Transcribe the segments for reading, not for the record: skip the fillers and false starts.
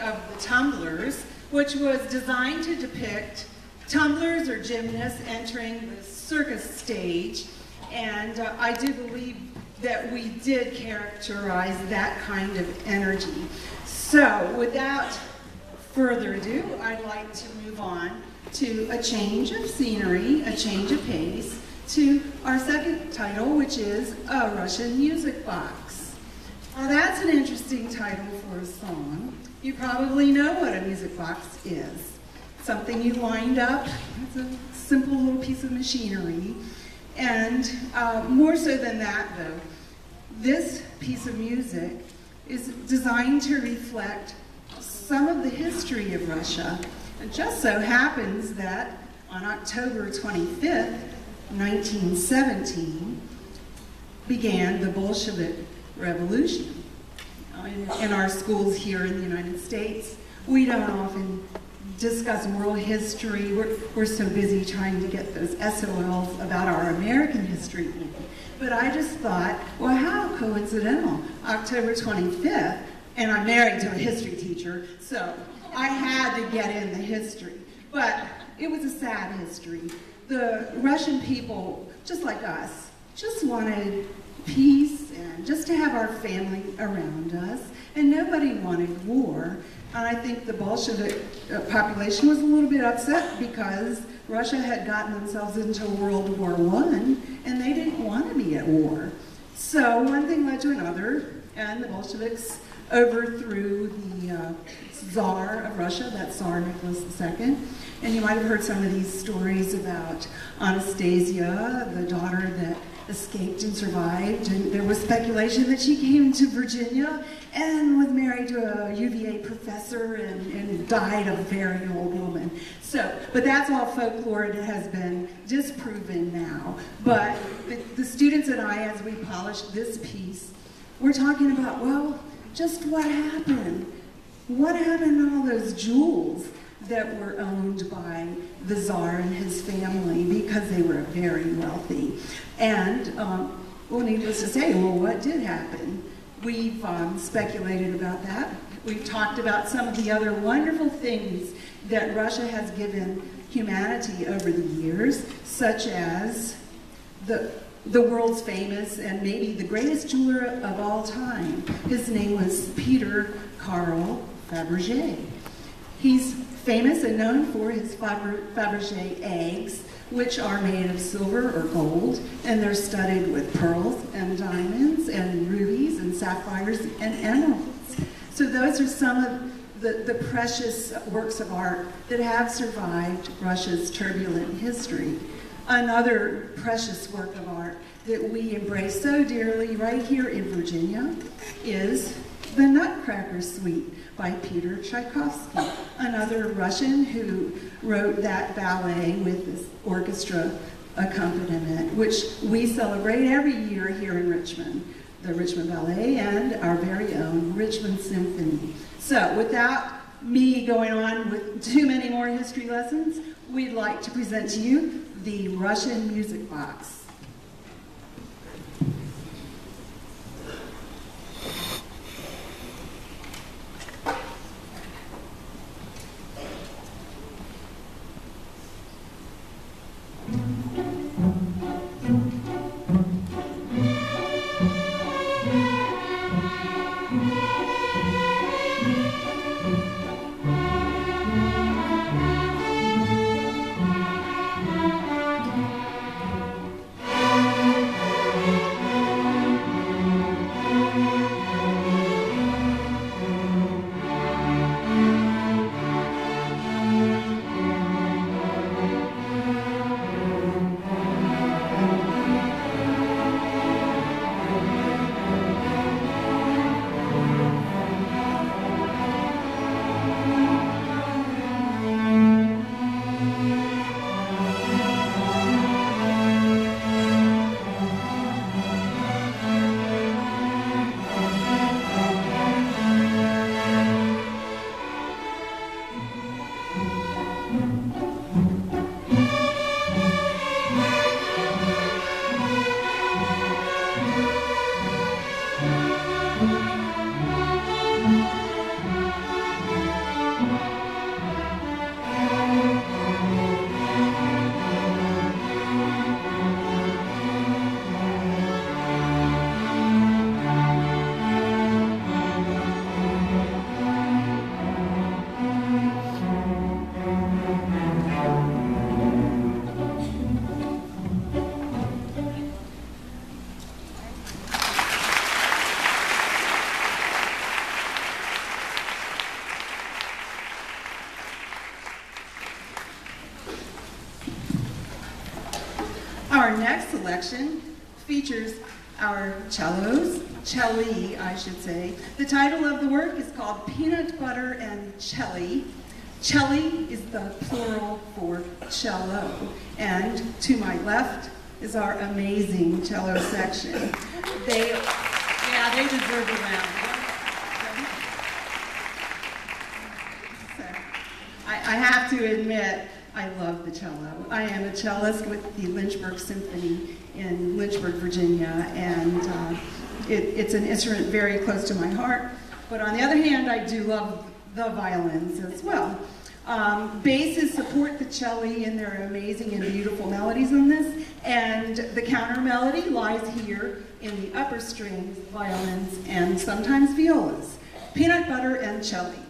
of the tumblers, which was designed to depict tumblers or gymnasts entering the circus stage. And I do believe that we did characterize that kind of energy. So without further ado, I'd like to move on to a change of scenery, a change of pace, to our second title, which is A Russian Music Box. Now that's an interesting title for a song. You probably know what a music box is. Something you wind up, it's a simple little piece of machinery. And more so than that though, this piece of music is designed to reflect some of the history of Russia. It just so happens that on October 25th, 1917, began the Bolshevik Revolution. In our schools here in the United States, we don't often discuss world history. We're so busy trying to get those SOLs about our American history in. But I just thought, well, how coincidental. October 25th, and I'm married to a history teacher, so I had to get in the history. But it was a sad history. The Russian people, just like us, just wanted peace and just to have our family around us, and nobody wanted war. And I think the Bolshevik population was a little bit upset because Russia had gotten themselves into World War I, and they didn't want to be at war. So one thing led to another, and the Bolsheviks overthrew the Tsar of Russia, that's Tsar Nicholas II. And you might have heard some of these stories about Anastasia, the daughter that escaped and survived, and there was speculation that she came to Virginia and was married to a UVA professor and died a very old woman. So, but that's all folklore, and it has been disproven now. But the students and I, as we polished this piece, we're talking about, well, just what happened? What happened to all those jewels that were owned by the Tsar and his family because they were very wealthy? And, well, needless to say, well, what did happen? We've speculated about that. We've talked about some of the other wonderful things that Russia has given humanity over the years, such as the world's famous and maybe the greatest jeweler of all time. His name was Peter Carl Fabergé. He's famous and known for his Fabergé eggs, which are made of silver or gold, and they're studded with pearls and diamonds and rubies and sapphires and emeralds. So those are some of the precious works of art that have survived Russia's turbulent history. Another precious work of art that we embrace so dearly right here in Virginia is the Nutcracker Suite by Peter Tchaikovsky, another Russian who wrote that ballet with this orchestra accompaniment, which we celebrate every year here in Richmond, the Richmond Ballet and our very own Richmond Symphony. So without me going on with too many more history lessons, we'd like to present to you the Russian Music Box. Our next selection features our celli, I should say. The title of the work is called Peanut Butter and Celli. Celli is the plural for cello. And to my left is our amazing cello section. They deserve a round. So, I have to admit, I love the cello. I am a cellist with the Lynchburg Symphony in Lynchburg, Virginia, and it's an instrument very close to my heart. But on the other hand, I do love the violins as well. Basses support the celli in their amazing and beautiful melodies on this, and the counter melody lies here in the upper strings, violins, and sometimes violas. Peanut Butter and Celli.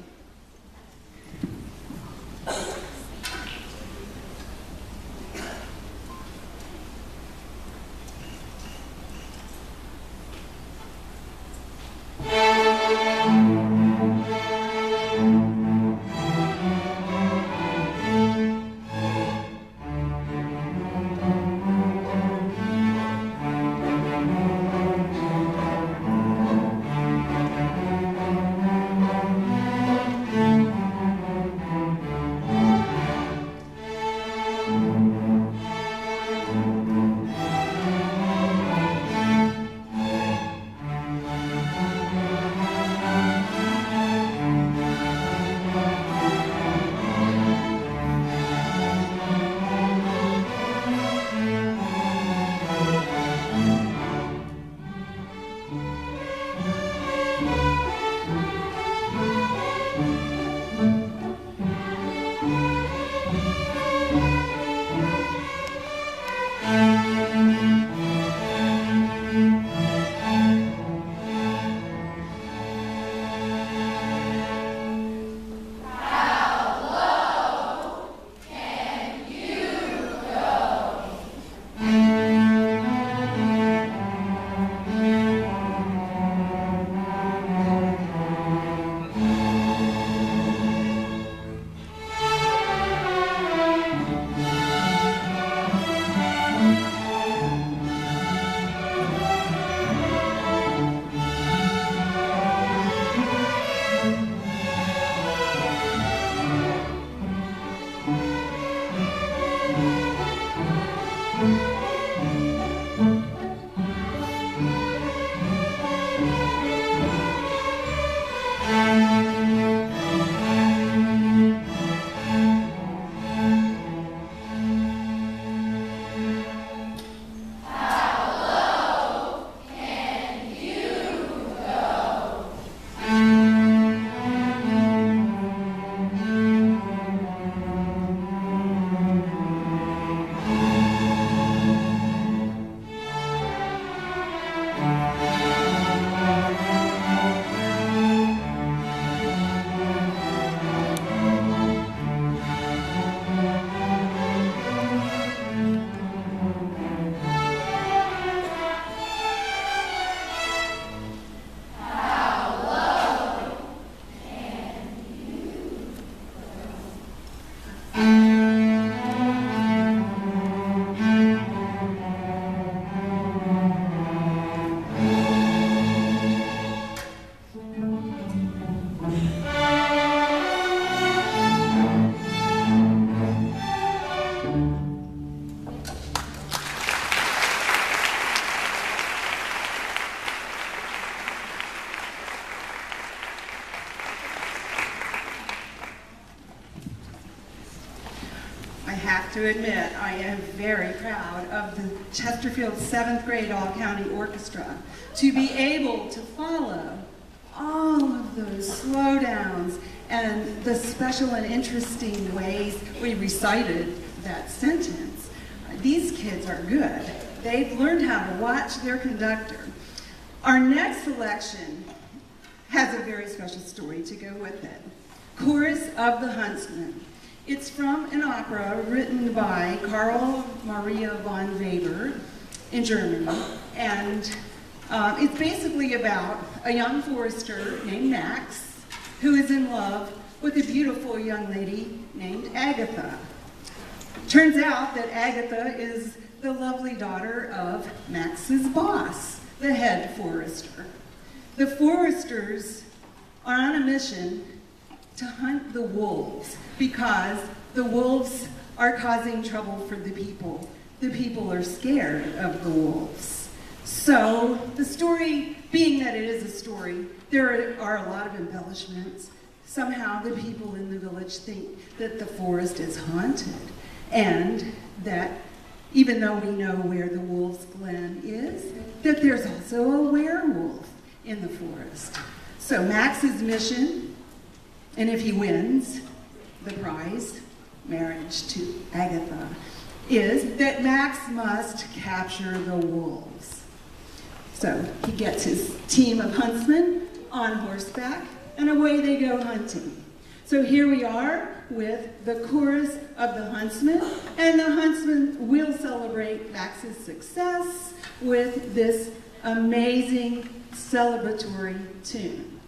To admit, I am very proud of the Chestfield 7th grade All County Orchestra to be able to follow all of those slowdowns and the special and interesting ways we recited that sentence. These kids are good. They've learned how to watch their conductor. Our next selection has a very special story to go with it. Chorus of the Huntsman. It's from an opera written by Karl Maria von Weber in Germany, and it's basically about a young forester named Max who is in love with a beautiful young lady named Agatha. Turns out that Agatha is the lovely daughter of Max's boss, the head forester. The foresters are on a mission to hunt the wolves because the wolves are causing trouble for the people. The people are scared of the wolves. So the story, being that it is a story, there are a lot of embellishments. Somehow the people in the village think that the forest is haunted, and that even though we know where the wolf's glen is, that there's also a werewolf in the forest. So Max's mission, and if he wins the prize, marriage to Agatha, is that Max must capture the wolves. So he gets his team of huntsmen on horseback, and away they go hunting. So here we are with the chorus of the huntsmen, and the huntsmen will celebrate Max's success with this amazing celebratory tune.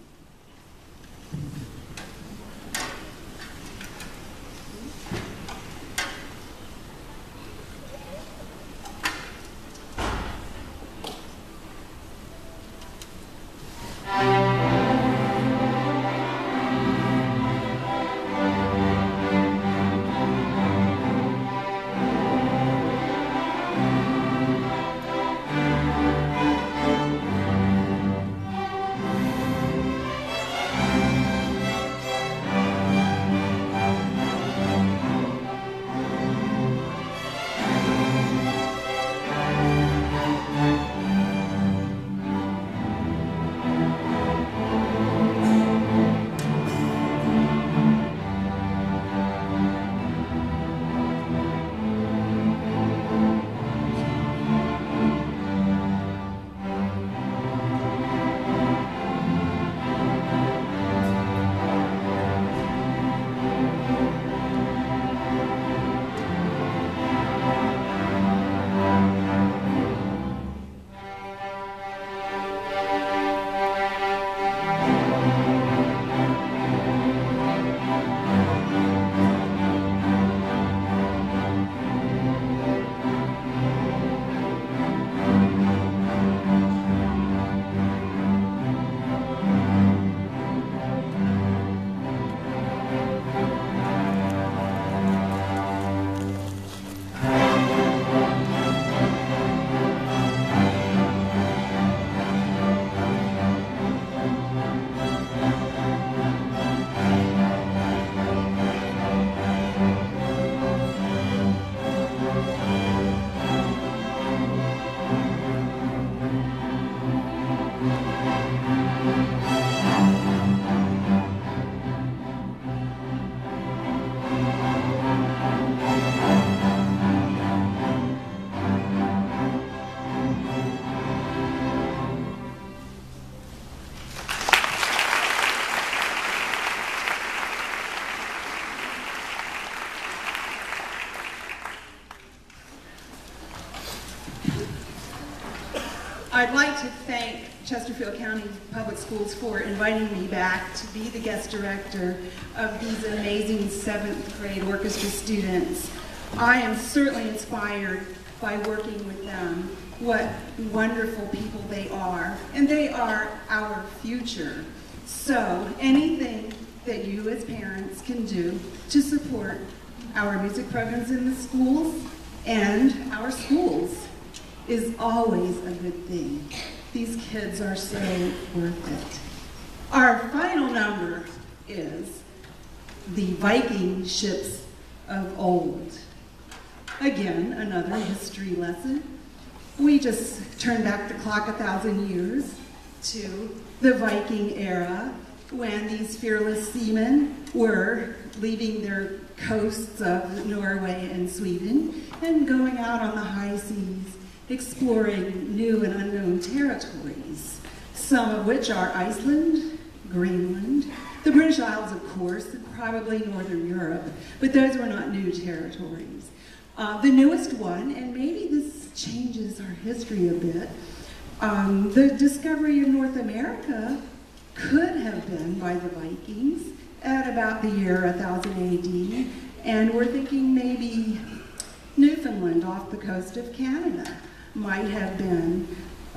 I'd like to thank Chesterfield County Public Schools for inviting me back to be the guest director of these amazing 7th grade orchestra students. I am certainly inspired by working with them. What wonderful people they are, and they are our future. So anything that you as parents can do to support our music programs in the schools and our schools is always a good thing. These kids are so worth it. Our final number is the Viking ships of old. Again, another history lesson. We just turned back the clock 1,000 years to the Viking era, when these fearless seamen were leaving their coasts of Norway and Sweden and going out on the high seas, exploring new and unknown territories, some of which are Iceland, Greenland, the British Isles, of course, probably Northern Europe, but those were not new territories. The newest one, and maybe this changes our history a bit, the discovery of North America could have been by the Vikings at about the year 1000 AD, and we're thinking maybe Newfoundland off the coast of Canada might have been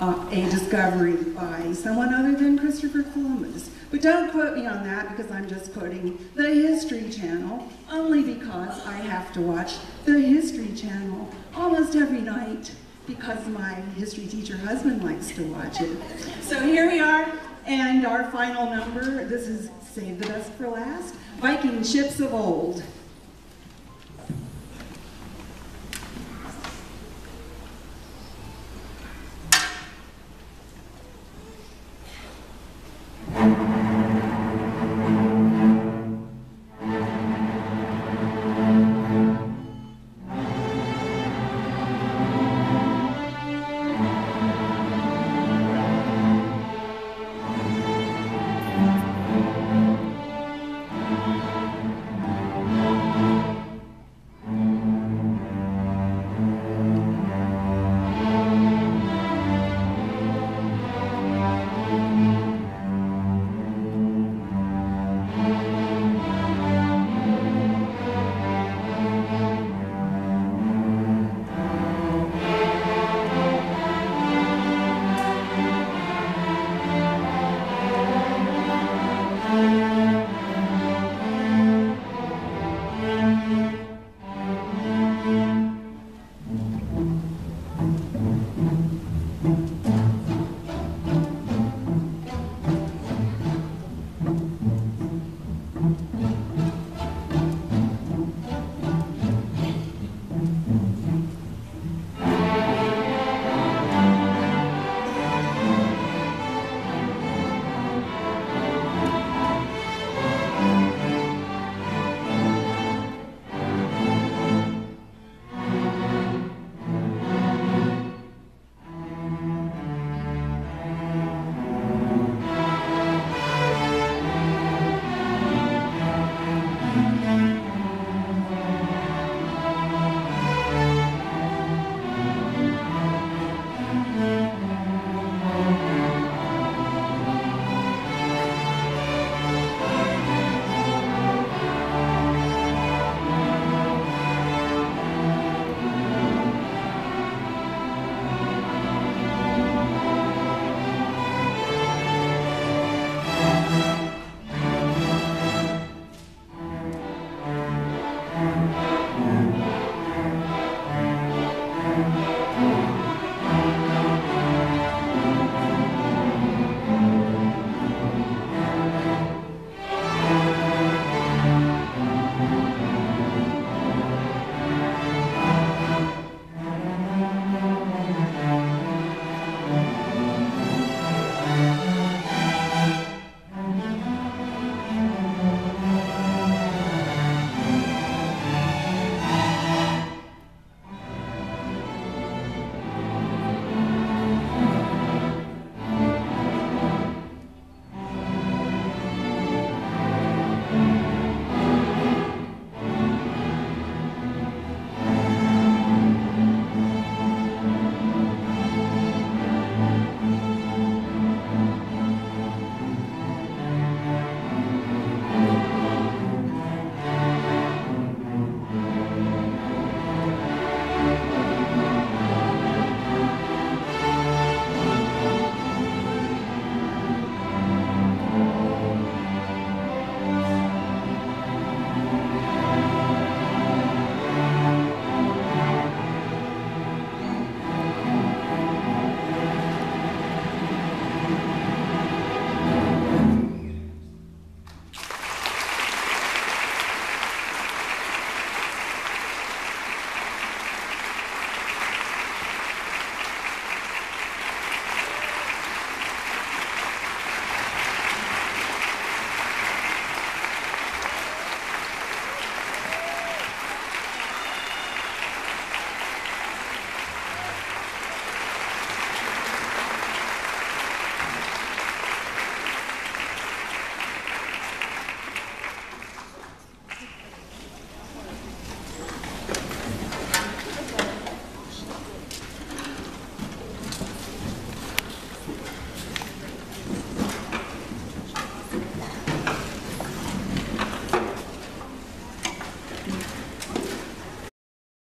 a discovery by someone other than Christopher Columbus. But don't quote me on that, because I'm just quoting the History Channel, only because I have to watch the History Channel almost every night because my history teacher husband likes to watch it. So here we are, and our final number, this is Save the Best for Last, Viking Ships of Old.